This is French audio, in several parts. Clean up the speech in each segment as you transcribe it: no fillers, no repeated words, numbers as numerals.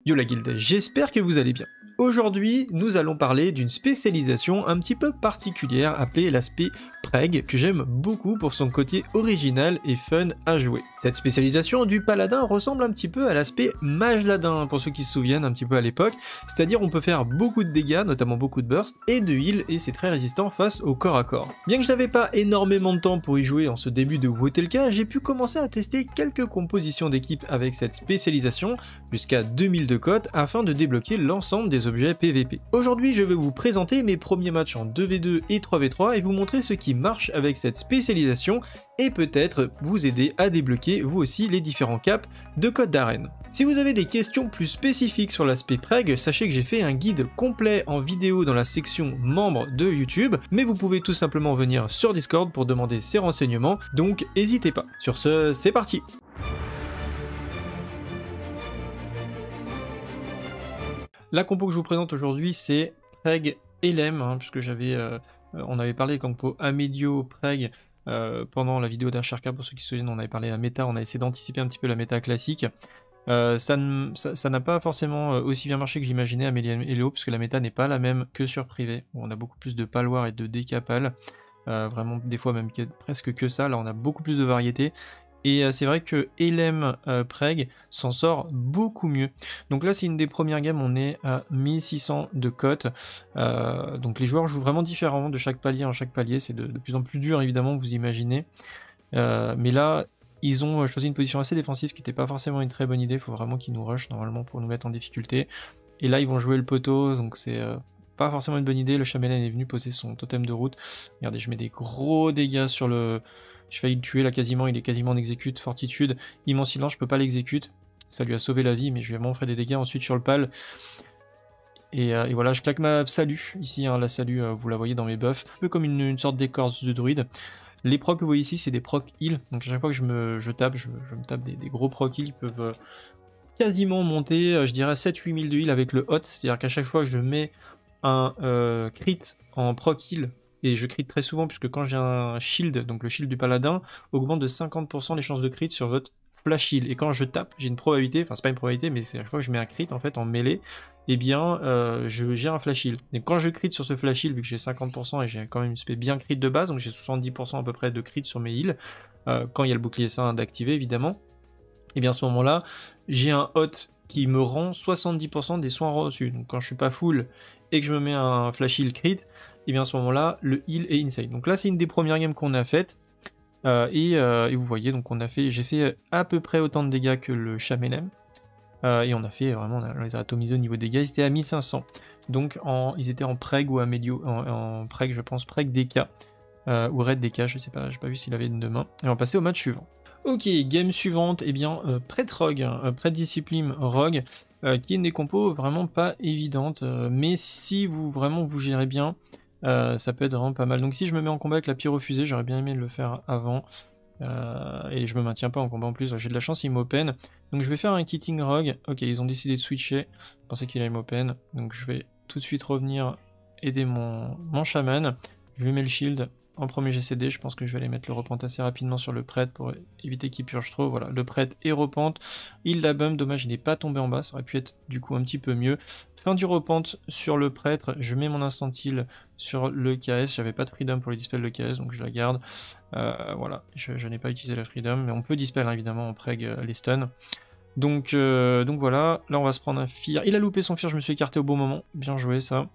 Yo la guilde, j'espère que vous allez bien. Aujourd'hui, nous allons parler d'une spécialisation un petit peu particulière appelée l'aspect Preg, que j'aime beaucoup pour son côté original et fun à jouer. Cette spécialisation du paladin ressemble un petit peu à l'aspect mage ladin, pour ceux qui se souviennent un petit peu à l'époque, c'est-à-dire on peut faire beaucoup de dégâts, notamment beaucoup de burst et de heal, et c'est très résistant face au corps à corps. Bien que je n'avais pas énormément de temps pour y jouer en ce début de WOTLK, j'ai pu commencer à tester quelques compositions d'équipe avec cette spécialisation, jusqu'à 2000 de cote, afin de débloquer l'ensemble des objets PVP. Aujourd'hui, je vais vous présenter mes premiers matchs en 2v2 et 3v3 et vous montrer ce qui marche avec cette spécialisation et peut-être vous aider à débloquer vous aussi les différents caps de code d'arène. Si vous avez des questions plus spécifiques sur l'aspect Preg, sachez que j'ai fait un guide complet en vidéo dans la section membres de YouTube, mais vous pouvez tout simplement venir sur Discord pour demander ces renseignements, donc n'hésitez pas. Sur ce, c'est parti! La compo que je vous présente aujourd'hui, c'est Preg LM, puisque on avait parlé de compo Amedio Preg pendant la vidéo d'Asharka. Pour ceux qui se souviennent, on avait parlé de la méta, on a essayé d'anticiper un petit peu la méta classique. Ça n'a pas forcément aussi bien marché que j'imaginais Amelia Hello, puisque la méta n'est pas la même que sur privé, où on a beaucoup plus de pal-war et de décapal, vraiment des fois même presque que ça. Là on a beaucoup plus de variété. Et c'est vrai que LM Preg s'en sort beaucoup mieux. Donc là c'est une des premières games, on est à 1600 de cote. Donc les joueurs jouent vraiment différemment de chaque palier en chaque palier. C'est de plus en plus dur évidemment, vous imaginez. Mais là ils ont choisi une position assez défensive, ce qui n'était pas forcément une très bonne idée. Il faut vraiment qu'ils nous rushent normalement pour nous mettre en difficulté. Et là ils vont jouer le poteau, donc c'est pas forcément une bonne idée. Le chamanen est venu poser son totem de route. Regardez, je mets des gros dégâts sur le... J'ai failli le tuer là quasiment, il est quasiment en exécute, fortitude, immense silence, je peux pas l'exécute, ça lui a sauvé la vie, mais je lui ai vraiment fait des dégâts ensuite sur le pal. Et voilà, je claque ma salut, ici, la salut, vous la voyez dans mes buffs, un peu comme une sorte d'écorce de druide. Les procs que vous voyez ici, c'est des procs heal, donc à chaque fois que je me tape des gros procs heal, ils peuvent quasiment monter, je dirais 7-8 000 de heal avec le hot, c'est-à-dire qu'à chaque fois que je mets un crit en proc heal, et je crit très souvent puisque quand j'ai un shield, donc le shield du paladin, augmente de 50% les chances de crit sur votre flash heal. Et quand je tape, j'ai une probabilité, enfin c'est pas une probabilité, mais c'est à chaque fois que je mets un crit en fait en mêlée, et bien j'ai un flash heal. Et quand je crit sur ce flash heal, vu que j'ai 50% et j'ai quand même une spé bien crit de base, donc j'ai 70% à peu près de crit sur mes heals, quand il y a le bouclier sain d'activer évidemment, et bien à ce moment-là, j'ai un hot qui me rend 70% des soins reçus. Donc quand je suis pas full et que je me mets un flash heal crit, et bien à ce moment-là, le heal est insane. Donc là, c'est une des premières games qu'on a faites. Et vous voyez, donc j'ai fait à peu près autant de dégâts que le chamanen. Et on a fait vraiment, on les a atomisés au niveau des dégâts. Ils étaient à 1500. Donc ils étaient en Preg ou à Medio, en Preg, je pense, Preg DK. Ou Red DK, je sais pas, j'ai pas vu s'il avait une de main. Et on va passer au match suivant. Ok, game suivante, et bien Prêtre Rogue, Prêtre Discipline Rogue, qui est une des compos vraiment pas évidente, mais si vous gérez bien, ça peut être vraiment pas mal. Donc si je me mets en combat avec la pyrofusée, j'aurais bien aimé le faire avant, et je me maintiens pas en combat en plus, j'ai de la chance, il m'open. Donc je vais faire un Kitting Rogue. Ok, ils ont décidé de switcher, je pensais qu'il allait m'open, donc je vais tout de suite revenir aider mon chaman. Je lui mets le shield en premier GCD, je pense que je vais aller mettre le repente assez rapidement sur le prêtre pour éviter qu'il purge trop. Voilà, le prêtre est repente, il la bump, dommage il n'est pas tombé en bas, ça aurait pu être du coup un petit peu mieux. Fin du repente sur le prêtre, je mets mon instant heal sur le KS, j'avais pas de freedom pour le dispel le KS donc je la garde. Voilà, je n'ai pas utilisé la freedom, mais on peut dispel hein, évidemment en preg les stuns. Donc voilà, là on va se prendre un fear, il a loupé son fear, je me suis écarté au bon moment, bien joué ça.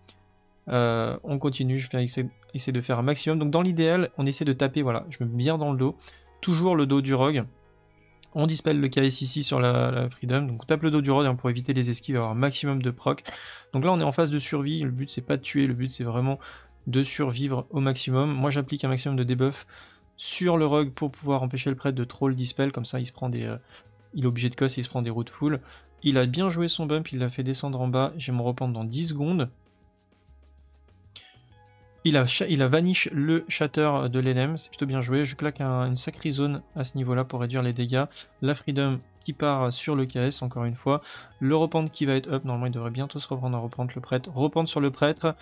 On continue, je vais essayer de faire un maximum. Donc dans l'idéal, on essaie de taper, voilà, je me mets bien dans le dos, toujours le dos du rogue. On dispel le KS ici sur la freedom, donc on tape le dos du rogue hein, pour éviter les esquives, avoir un maximum de proc. Donc là on est en phase de survie, le but c'est pas de tuer, le but c'est vraiment de survivre au maximum. Moi j'applique un maximum de debuff sur le rogue pour pouvoir empêcher le prêtre de trop le dispel, comme ça il se prend des... il est obligé de cosse et il se prend des routes full. Il a bien joué son bump, il l'a fait descendre en bas, j'ai mon repente dans 10 secondes. Il a vanish le shatter de l'LM, c'est plutôt bien joué. Je claque une sacrée zone à ce niveau-là pour réduire les dégâts. La freedom qui part sur le KS, encore une fois. Le repente qui va être up, normalement il devrait bientôt se reprendre à reprendre le prêtre. Repente sur le prêtre,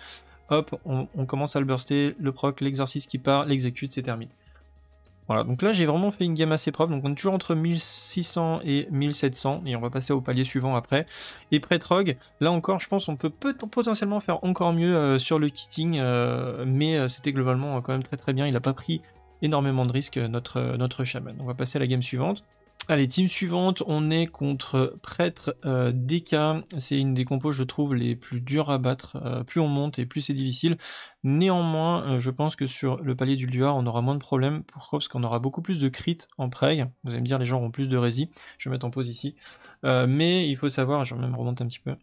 hop, on commence à le burster, le proc, l'exorcisme qui part, l'exécute, c'est terminé. Voilà, donc là j'ai vraiment fait une game assez propre, donc on est toujours entre 1600 et 1700, et on va passer au palier suivant après. Et Prêt-Rogue, là encore je pense on peut potentiellement faire encore mieux sur le kitting, mais c'était globalement quand même très très bien, il n'a pas pris énormément de risques notre chaman. On va passer à la game suivante. Allez, team suivante, on est contre Prêtre DK, c'est une des compos je trouve les plus dures à battre, plus on monte et plus c'est difficile. Néanmoins, je pense que sur le palier du Luar, on aura moins de problèmes. Pourquoi? Parce qu'on aura beaucoup plus de crit en preg. Vous allez me dire, les gens auront plus de rési. Je vais mettre en pause ici. Mais il faut savoir, je vais même remonter un petit peu.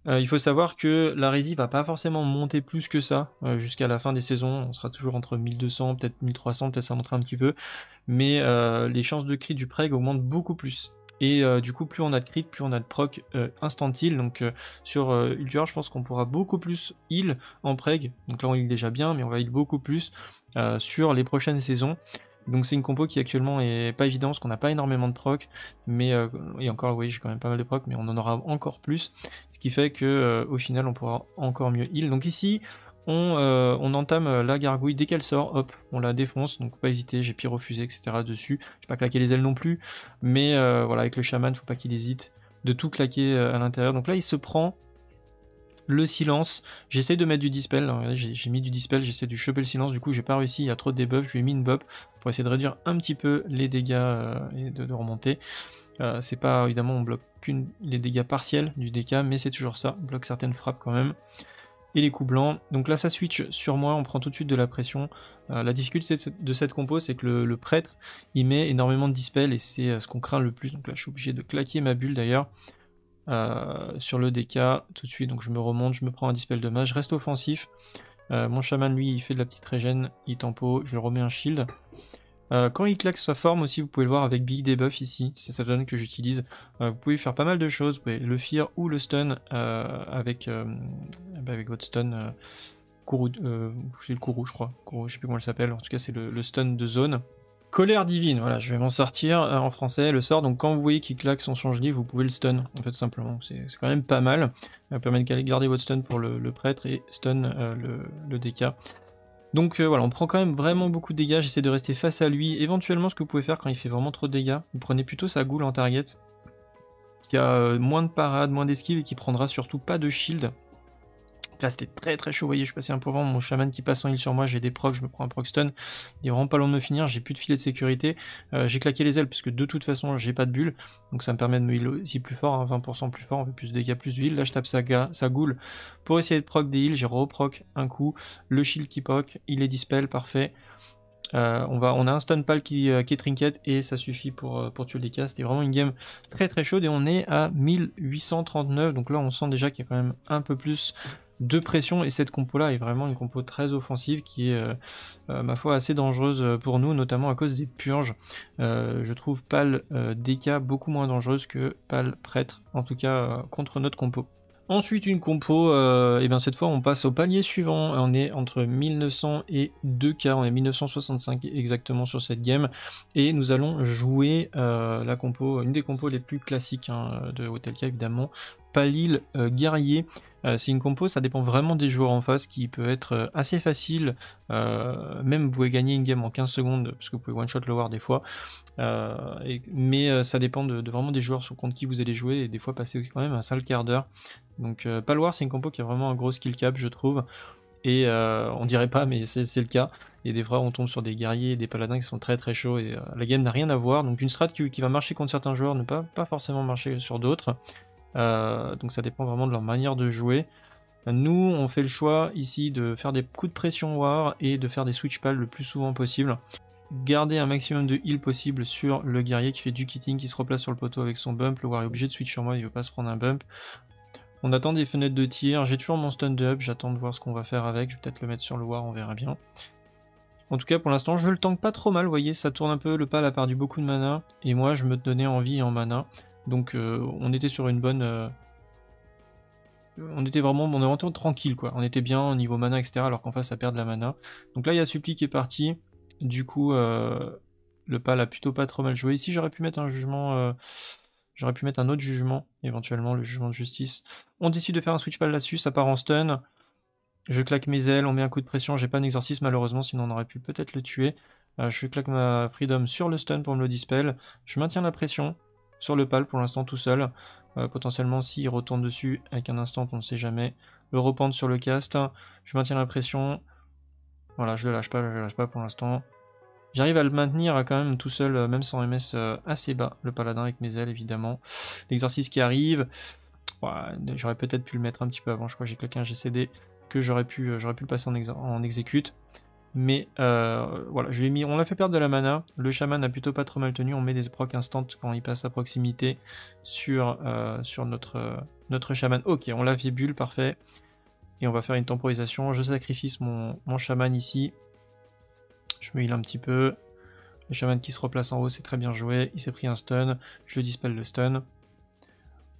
Il faut savoir que la rési va pas forcément monter plus que ça jusqu'à la fin des saisons. On sera toujours entre 1200, peut-être 1300, peut-être ça montera un petit peu. Mais les chances de crit du preg augmentent beaucoup plus. Et du coup, plus on a de crit, plus on a de proc instant heal. Donc sur Ulduar, je pense qu'on pourra beaucoup plus heal en preg. Donc là, on heal déjà bien, mais on va heal beaucoup plus sur les prochaines saisons. Donc c'est une compo qui actuellement est pas évidente, parce qu'on n'a pas énormément de proc, mais et encore oui j'ai quand même pas mal de proc, mais on en aura encore plus, ce qui fait que au final on pourra encore mieux heal. Donc ici on entame la gargouille, dès qu'elle sort, hop, on la défonce, donc faut pas hésiter, j'ai pyrofusé, etc. dessus, je vais pas claquer les ailes non plus, mais voilà, avec le chaman, faut pas qu'il hésite de tout claquer à l'intérieur. Donc là il se prend le silence, j'essaie de mettre du dispel, j'ai mis du dispel, j'essaie de choper le silence, du coup j'ai pas réussi, il y a trop de debuffs, je lui ai mis une buff pour essayer de réduire un petit peu les dégâts et de remonter. C'est pas, évidemment on bloque les dégâts partiels du DK, mais c'est toujours ça, on bloque certaines frappes quand même. Et les coups blancs, donc là ça switch sur moi, on prend tout de suite de la pression. La difficulté de cette compo, c'est que le prêtre, il met énormément de dispel et c'est ce qu'on craint le plus, donc là je suis obligé de claquer ma bulle d'ailleurs. Sur le DK tout de suite, donc je me remonte, je me prends un dispel de masse, je reste offensif. Mon chaman lui il fait de la petite régène, il tempo, je le remets un shield. Quand il claque sa forme aussi, vous pouvez le voir avec Big Debuff ici, c'est sa donne que j'utilise. Vous pouvez faire pas mal de choses, vous pouvez le fear ou le stun avec votre stun Kourou, c'est le Kourou je crois, Kourou, je sais plus comment elle s'appelle, en tout cas c'est le stun de zone. Colère divine, voilà, je vais m'en sortir en français, le sort, donc quand vous voyez qu'il claque son change-livre, vous pouvez le stun, en fait, tout simplement, c'est quand même pas mal, ça permet de garder votre stun pour le prêtre et stun le DK. Donc voilà, on prend quand même vraiment beaucoup de dégâts, j'essaie de rester face à lui, éventuellement ce que vous pouvez faire quand il fait vraiment trop de dégâts, vous prenez plutôt sa goule en target, qui a moins de parade, moins d'esquive et qui prendra surtout pas de shield. Là c'était très très chaud, vous voyez, je passais un peu avant, mon chaman qui passe en heal sur moi, j'ai des procs, je me prends un proc stun, il est vraiment pas long de me finir, j'ai plus de filet de sécurité, j'ai claqué les ailes parce que de toute façon j'ai pas de bulle, donc ça me permet de me heal aussi plus fort, hein, 20% plus fort, on fait plus de dégâts, plus de heal. Là je tape sa goule pour essayer de proc des heals, j'ai reproc un coup, le shield qui proc, il est dispel, parfait. On a un stun pal qui est trinket et ça suffit pour tuer les cas. C'était vraiment une game très très chaude et on est à 1839, donc là on sent déjà qu'il y a quand même un peu plus de pression et cette compo là est vraiment une compo très offensive qui est ma foi assez dangereuse pour nous, notamment à cause des purges. Je trouve pal DK beaucoup moins dangereuse que pal prêtre, en tout cas contre notre compo. Ensuite une compo, et bien cette fois on passe au palier suivant, on est entre 1900 et 2K, on est 1965 exactement sur cette game, et nous allons jouer la compo, une des compos les plus classiques hein, de Hotelka évidemment, Palil guerrier. C'est une compo, ça dépend vraiment des joueurs en face, qui peut être assez facile, même vous pouvez gagner une game en 15 secondes, parce que vous pouvez one shot le war des fois, mais ça dépend vraiment des joueurs contre qui vous allez jouer, et des fois passer quand même un sale quart d'heure. Donc Palwar c'est une compo qui a vraiment un gros skill cap je trouve, et on dirait pas mais c'est le cas, et des fois on tombe sur des guerriers et des paladins qui sont très très chauds, et la game n'a rien à voir, donc une strat qui va marcher contre certains joueurs ne pas forcément marcher sur d'autres, donc ça dépend vraiment de leur manière de jouer. Nous on fait le choix ici de faire des coups de pression war et de faire des switch pal le plus souvent possible, garder un maximum de heal possible sur le guerrier qui fait du kitting, qui se replace sur le poteau avec son bump, le war est obligé de switch sur moi, il veut pas se prendre un bump. On attend des fenêtres de tir, j'ai toujours mon stun de up, j'attends de voir ce qu'on va faire avec, je vais peut-être le mettre sur le war, on verra bien. En tout cas pour l'instant je le tank pas trop mal, vous voyez ça tourne un peu, le pal a perdu beaucoup de mana, et moi je me donnais en vie et en mana, donc on était sur une bonne... on était vraiment tranquille quoi, on était bien au niveau mana etc, alors qu'en face ça perd de la mana. Donc là il y a Suppli qui est parti, du coup le pal a plutôt pas trop mal joué. Ici j'aurais pu mettre un jugement... J'aurais pu mettre un autre jugement, éventuellement le jugement de justice. On décide de faire un switch pal là-dessus, ça part en stun. Je claque mes ailes, on met un coup de pression, j'ai pas d'exorcisme malheureusement, sinon on aurait pu peut-être le tuer. Je claque ma Freedom sur le stun pour me le dispel. Je maintiens la pression sur le pal pour l'instant tout seul. Potentiellement s'il retourne dessus avec un instant, on ne sait jamais. Le repente sur le cast. Je maintiens la pression. Voilà, je le lâche pas pour l'instant. J'arrive à le maintenir quand même tout seul, même sans MS assez bas, le paladin avec mes ailes évidemment. L'exorcisme qui arrive, ouais, j'aurais peut-être pu le mettre un petit peu avant, je crois que j'ai claqué un GCD que j'aurais pu le passer en exécute. Mais voilà, on l'a fait perdre de la mana, le chaman a plutôt pas trop mal tenu, on met des procs instant quand il passe à proximité sur notre chaman. Ok, on l'a fait bulle, parfait. Et on va faire une temporisation, je sacrifie mon chaman ici. Je me heal un petit peu. Le chaman qui se replace en haut, c'est très bien joué. Il s'est pris un stun. Je le dispel le stun.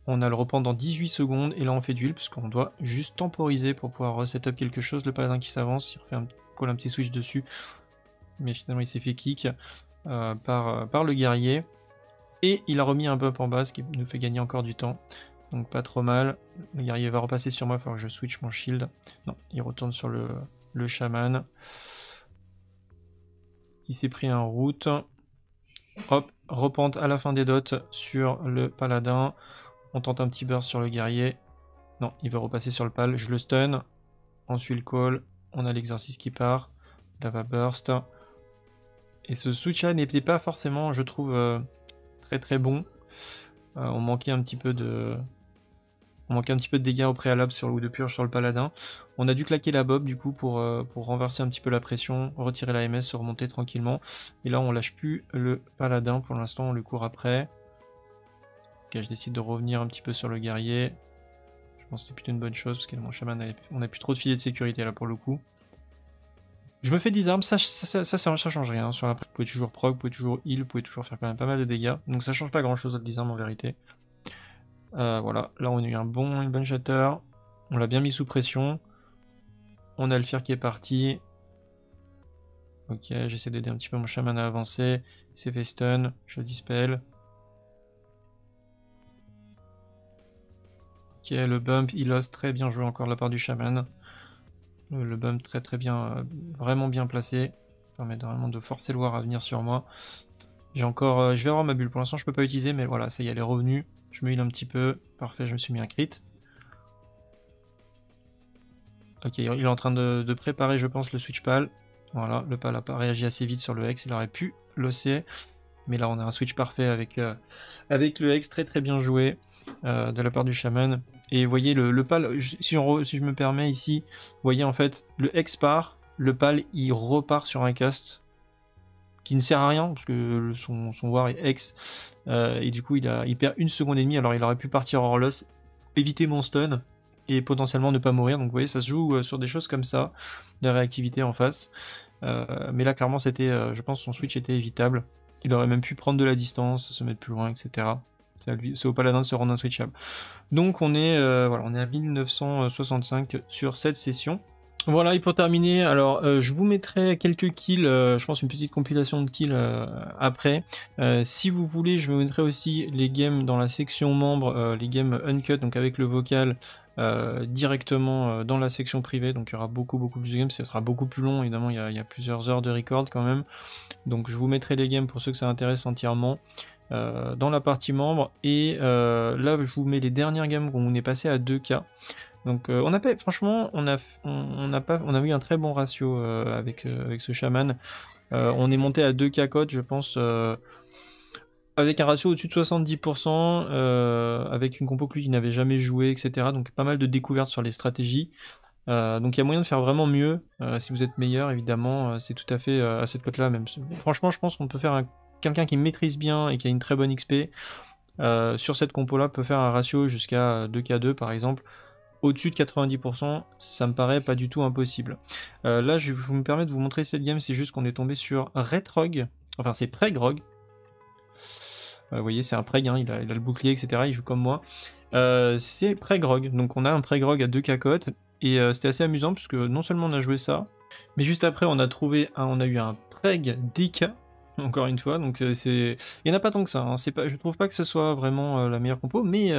On a le repent dans 18 secondes. Et là, on fait du heal, puisqu'on doit juste temporiser pour pouvoir reset-up quelque chose. Le paladin qui s'avance, il refait un petit switch dessus. Mais finalement, il s'est fait kick par le guerrier. Et il a remis un bump en bas, ce qui nous fait gagner encore du temps. Donc pas trop mal. Le guerrier va repasser sur moi, il va falloir que je switch mon shield. Non, il retourne sur le chaman. Il s'est pris un route. Hop, repente à la fin des dots sur le paladin. On tente un petit burst sur le guerrier. Non, il va repasser sur le pal. Je le stun. On suit le call. On a l'exercice qui part. Lava burst. Et ce switch là n'était pas forcément, je trouve, très très bon. On manquait un petit peu de... dégâts au préalable sur le ou de purge sur le paladin. On a dû claquer la bob du coup pour renverser un petit peu la pression, retirer la MS, se remonter tranquillement. Et là on lâche plus le paladin pour l'instant, on le court après. Ok, je décide de revenir un petit peu sur le guerrier. Je pense que c'était plutôt une bonne chose parce que mon chaman, on a plus trop de filets de sécurité là pour le coup. Je me fais disarm, ça change rien. Sur la... Vous pouvez toujours proc, vous pouvez toujours heal, vous pouvez toujours faire quand même pas mal de dégâts. Donc ça change pas grand chose le disarm en vérité. Voilà, là on a eu une bonne shatter. On l'a bien mis sous pression. On a le fear qui est parti. Ok, j'essaie d'aider un petit peu mon chaman à avancer. Il s'est fait stun, je le dispel. Ok, le bump, il ose très bien joué encore de la part du chaman. Le bump très bien, vraiment bien placé. Permet vraiment de forcer le war à venir sur moi. J'ai encore, je vais avoir ma bulle. Pour l'instant, je peux pas utiliser, mais voilà, ça y est, elle est revenue. Je me heal un petit peu. Parfait, je me suis mis un crit. Ok, il est en train de préparer, je pense, le switch pal. Voilà, le pal a pas réagi assez vite sur le hex. Il aurait pu l'osser. Mais là, on a un switch parfait avec le hex très bien joué de la part du chaman. Et vous voyez, le pal, si je me permets ici, vous voyez en fait, le hex part, le pal, il repart sur un cast qui ne sert à rien, parce que son war est hex, et du coup, il perd 1 seconde et demie, alors il aurait pu partir hors loss, éviter mon stun, et potentiellement ne pas mourir. Donc vous voyez, ça se joue sur des choses comme ça, de la réactivité en face. Mais là, clairement, c'était, je pense, son switch était évitable. Il aurait même pu prendre de la distance, se mettre plus loin, etc. C'est au paladin de se rendre inswitchable. Donc on est, voilà, on est à 1965 sur cette session. Voilà, et pour terminer, alors je vous mettrai quelques kills, je pense une petite compilation de kills après. Si vous voulez, je vous mettrai aussi les games dans la section membres, les games uncut, donc avec le vocal, directement dans la section privée. Donc il y aura beaucoup plus de games, ça sera beaucoup plus long, évidemment, il y a plusieurs heures de record quand même. Donc je vous mettrai les games pour ceux que ça intéresse entièrement. Dans la partie membre, et là je vous mets les dernières games où on est passé à 2K. Donc franchement on a eu un très bon ratio avec ce chaman. On est monté à 2K code, je pense, avec un ratio au-dessus de 70%, avec une compo que lui il n'avait jamais joué, etc. Donc pas mal de découvertes sur les stratégies. Donc il y a moyen de faire vraiment mieux. Si vous êtes meilleur, évidemment, c'est tout à fait à cette cote là même. Franchement, je pense qu'on peut faire quelqu'un qui maîtrise bien et qui a une très bonne XP sur cette compo là peut faire un ratio jusqu'à 2K2 par exemple. Au-dessus de 90%, ça me paraît pas du tout impossible. Là, je me permets de vous montrer cette game, c'est juste qu'on est tombé sur Retrog, enfin c'est Pregrog. Vous voyez, c'est un Preg, hein, il a le bouclier, etc. Il joue comme moi. C'est Pregrog, donc on a un Pregrog à 2K cote, et c'était assez amusant, puisque non seulement on a joué ça, mais juste après on a eu un Preg DK, encore une fois, donc il n'y en a pas tant que ça, hein. Je trouve pas que ce soit vraiment la meilleure compo, mais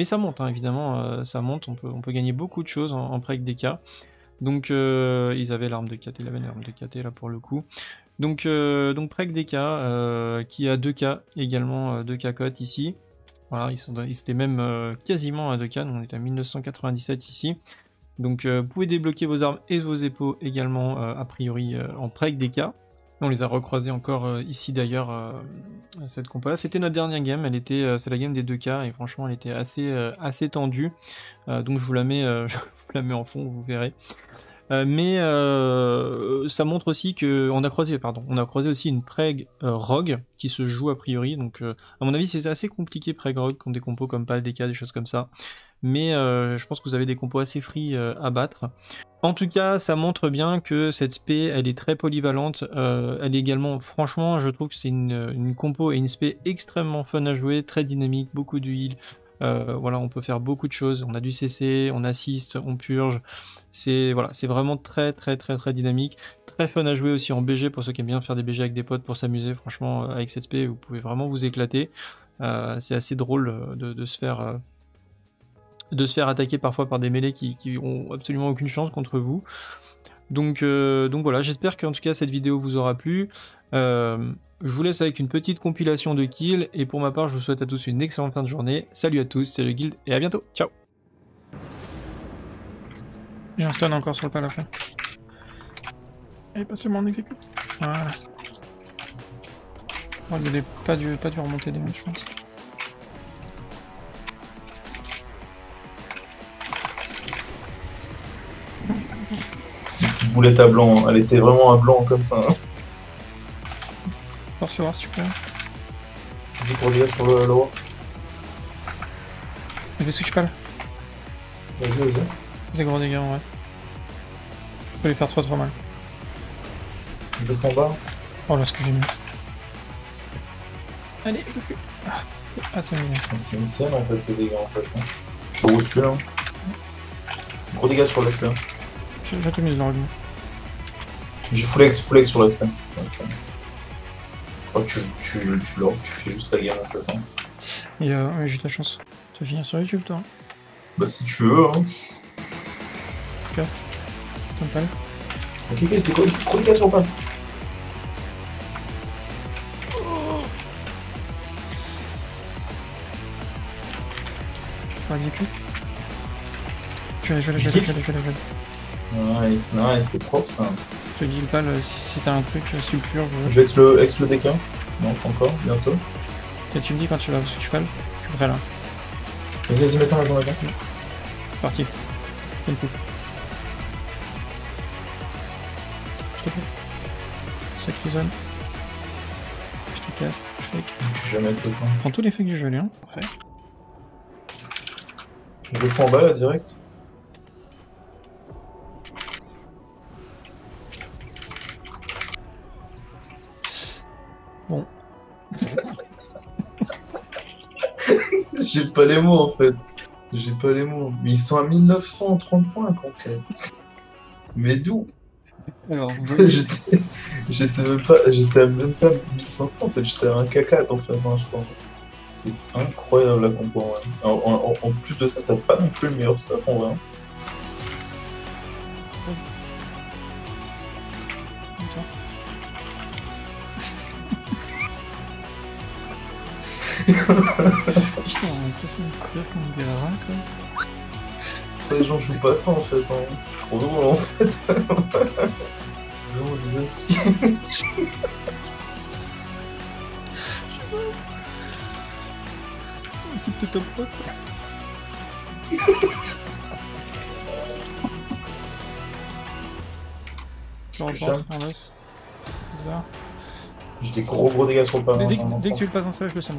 ça monte, hein, évidemment, ça monte, on peut gagner beaucoup de choses en Preg DK. Donc ils avaient l'arme de KT, il avait l'arme de KT là pour le coup. Donc Preg DK, qui a 2K également, 2K cote ici. Voilà, ils étaient même quasiment à 2K, donc on est à 1997 ici. Donc vous pouvez débloquer vos armes et vos épaux également, a priori, en Preg DK. On les a recroisés encore ici d'ailleurs, cette compo là. C'était notre dernière game, c'est la game des 2K et franchement elle était assez tendue. Donc je vous la mets en fond, vous verrez. Mais ça montre aussi que on a croisé aussi une Preg Rogue qui se joue a priori. Donc à mon avis c'est assez compliqué Preg Rogue contre des compos comme PAL, DK, des choses comme ça. Mais je pense que vous avez des compos assez free à battre. En tout cas, ça montre bien que cette spé, elle est très polyvalente. Elle est également, franchement, je trouve que c'est une compo et une spé extrêmement fun à jouer, très dynamique, beaucoup de heal. Voilà, on peut faire beaucoup de choses. On a du CC, on assiste, on purge. C'est vraiment très dynamique, très fun à jouer aussi en BG pour ceux qui aiment bien faire des BG avec des potes pour s'amuser. Franchement, avec cette spé, vous pouvez vraiment vous éclater. C'est assez drôle de se faire attaquer parfois par des mêlées qui ont absolument aucune chance contre vous. Donc voilà, j'espère qu'en tout cas cette vidéo vous aura plu. Je vous laisse avec une petite compilation de kills, et pour ma part je vous souhaite à tous une excellente fin de journée. Salut à tous, c'est le guild, et à bientôt, ciao. J'ai un stun encore sur le pal après. Allez, passez-moi en exécute. Voilà. Oh, il n'est pas dû remonter des mecs, je pense. Cette boulette à blanc, elle était vraiment à blanc comme ça. Force le voir si tu peux. Vas-y pour les gars sur le haut. Il fait switch pal. Vas-y. Des gros dégâts en vrai. Je peux lui faire trop mal. Je descends en bas. Oh là ce que j'ai mis. Allez, je le fais. Attends, c'est une scène en fait, ces dégâts en fait. Je suis gros là. Gros dégâts sur l'aspect. J'ai tout mis dans le roulement. J'ai full X sur l'aspect. Oh, tu fais juste la game en fait. Hein. Et ouais, j'ai de la chance. Tu vas finir sur YouTube toi. Bah si tu veux. Hein. Cast. T'as pas. Ok, t'es gros dégâts sur le pan. On exécute. Je l'ai. Nice, c'est propre ça. Je te dis le pal si t'as un truc sulfure. Je vais ex le DK. Non, pas encore, bientôt. Et tu me dis quand tu vas switch pal, je suis prêt là. Vas-y, maintenant. Parti. Une coupe. Je te fais. Sacré zone. Je te casse, je fake. Je vais jamais être ça. Prends tous les fakes du jeu, hein. Parfait. Je le fais en bas là, direct. Bon. J'ai pas les mots en fait. Mais ils sont à 1935 en fait. Mais d'où? Alors, j'étais même pas 1500 en fait, j'étais à un caca en fait, hein, je crois. C'est incroyable la compo en vrai. En plus de ça, t'as pas non plus le meilleur stuff en vrai. Hein. Putain, on a l'impression de courir comme des rats quoi. Les gens jouent pas ça en fait, hein. C'est trop drôle en fait. Vraiment des assis. C'est peut-être ta faute. Je rentre en laisse. J'ai des gros dégâts sur le pas. Dès que tu le passes en salle, je le sens.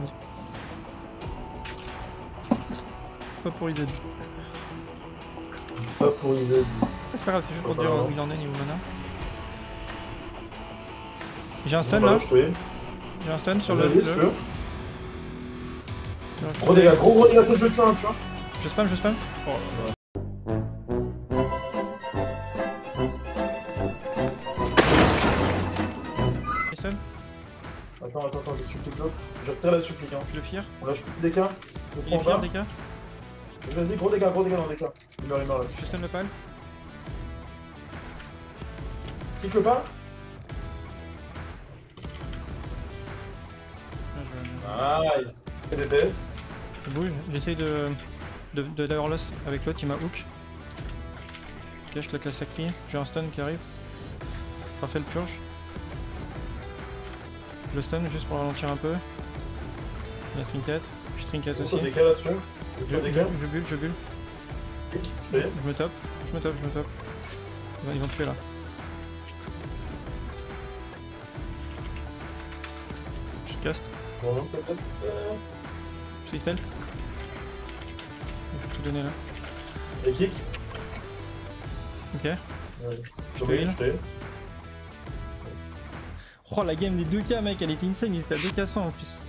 Pas pour IZ. Pas pour IZ. C'est pas grave, c'est juste pour dire où il en est niveau mana. J'ai un stun là. J'ai un stun sur le IZ. Gros dégâts que je tue, hein, tu vois. Je spam. Oh là là. Stun. Attends, je supplique l'autre. Je retire la supplique. Hein. Je le fire. On lâche plus de DK. Il est fire, DK. Vas-y, gros dégâts dans le DK. Il meurt là. Je stun le pal. Clique le pas. Nice. Fais des DS. Je bouge, j'essaye d'avoir l'os avec l'autre, il m'a hook. Ok, je claque la sacrie, j'ai un stun qui arrive. Parfait le purge. Le stun juste pour ralentir un peu. La trinket, je trinket aussi. Je décale là-dessus. Je bulle. Je me top. Ils vont tuer là. Je caste. Bon, peut-être. Je suis spell. Il faut tout donner là. Et kick. Ok. Nice. Je te heal. Oh la game des 2K mec, elle était insane, il était à 2K100 en plus.